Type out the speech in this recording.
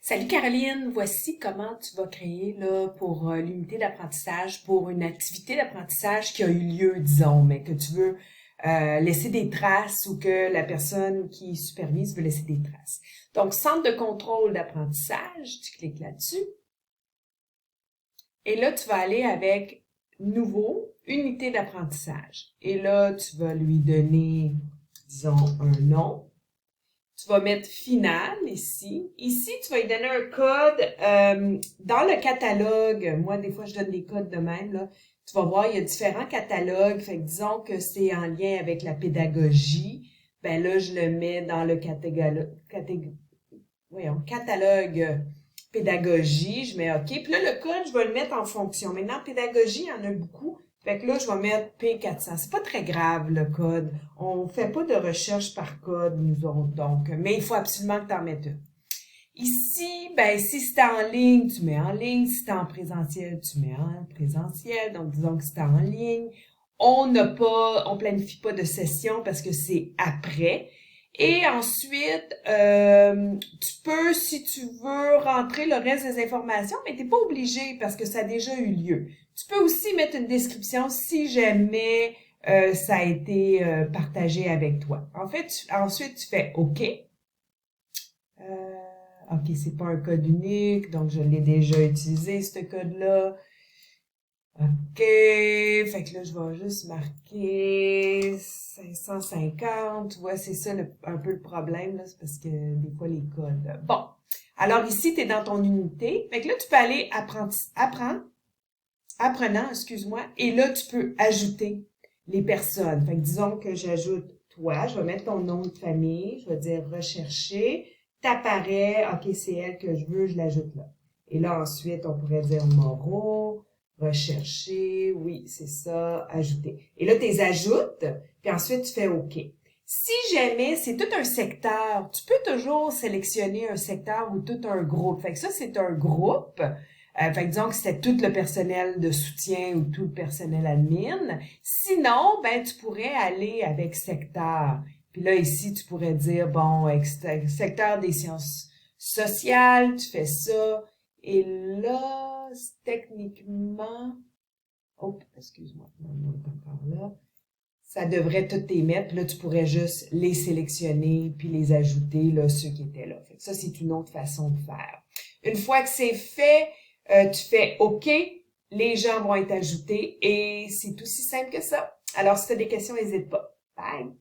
Salut Caroline, voici comment tu vas créer là pour l'unité d'apprentissage, pour une activité d'apprentissage qui a eu lieu, disons, mais que tu veux laisser des traces ou que la personne qui supervise veut laisser des traces. Donc, centre de contrôle d'apprentissage, tu cliques là-dessus et là, tu vas aller avec nouveau, unité d'apprentissage. Et là, tu vas lui donner, disons, un nom. Tu vas mettre final ici. Ici, tu vas lui donner un code. Dans le catalogue, moi, des fois, je donne des codes de même, là. Tu vas voir, il y a différents catalogues. Fait que disons que c'est en lien avec la pédagogie. Ben là, je le mets dans le catalogue pédagogie. Je mets OK. Puis là, le code, je vais le mettre en fonction. Maintenant, pédagogie, il y en a beaucoup. Fait que là, je vais mettre P400. C'est pas très grave, le code. On fait pas de recherche par code, nous autres, donc. Mais il faut absolument que tu en mettes une. Ici, ben, si c'est en ligne, tu mets en ligne. Si c'est en présentiel, tu mets en présentiel. Donc, disons que c'est en ligne. On planifie pas de session parce que c'est après. Et ensuite, tu peux, si tu veux, rentrer le reste des informations, mais t'es pas obligé parce que ça a déjà eu lieu. Tu peux aussi mettre une description si jamais ça a été partagé avec toi. En fait, ensuite, tu fais OK. OK, c'est pas un code unique, donc je l'ai déjà utilisé, ce code-là. OK, fait que là, je vais juste marquer 550. Tu vois, c'est ça un peu le problème, là, c'est parce que des fois, les codes. Bon, alors ici, tu es dans ton unité. Fait que là, tu peux aller apprenant, excuse-moi, et là, tu peux ajouter les personnes. Fait que disons que j'ajoute toi, je vais mettre ton nom de famille, je vais dire rechercher, t'apparaît, OK, c'est elle que je veux, je l'ajoute là. Et là, ensuite, on pourrait dire Moreau, rechercher, oui, c'est ça, ajouter. Et là, tu les ajoutes, puis ensuite, tu fais OK. Si jamais c'est tout un secteur, tu peux toujours sélectionner un secteur ou tout un groupe. Fait que ça, c'est un groupe. Fait que disons que c'était tout le personnel de soutien ou tout le personnel admin. Sinon, ben, tu pourrais aller avec secteur. Puis là, ici, tu pourrais dire, bon, secteur des sciences sociales, tu fais ça. Et là, techniquement, oh, excuse-moi, mon nom est encore là. Ça devrait tout les mettre. Puis là, tu pourrais juste les sélectionner puis les ajouter, là, ceux qui étaient là. Fait que ça, c'est une autre façon de faire. Une fois que c'est fait, tu fais OK, les gens vont être ajoutés et c'est aussi simple que ça. Alors, si tu as des questions, n'hésite pas. Bye!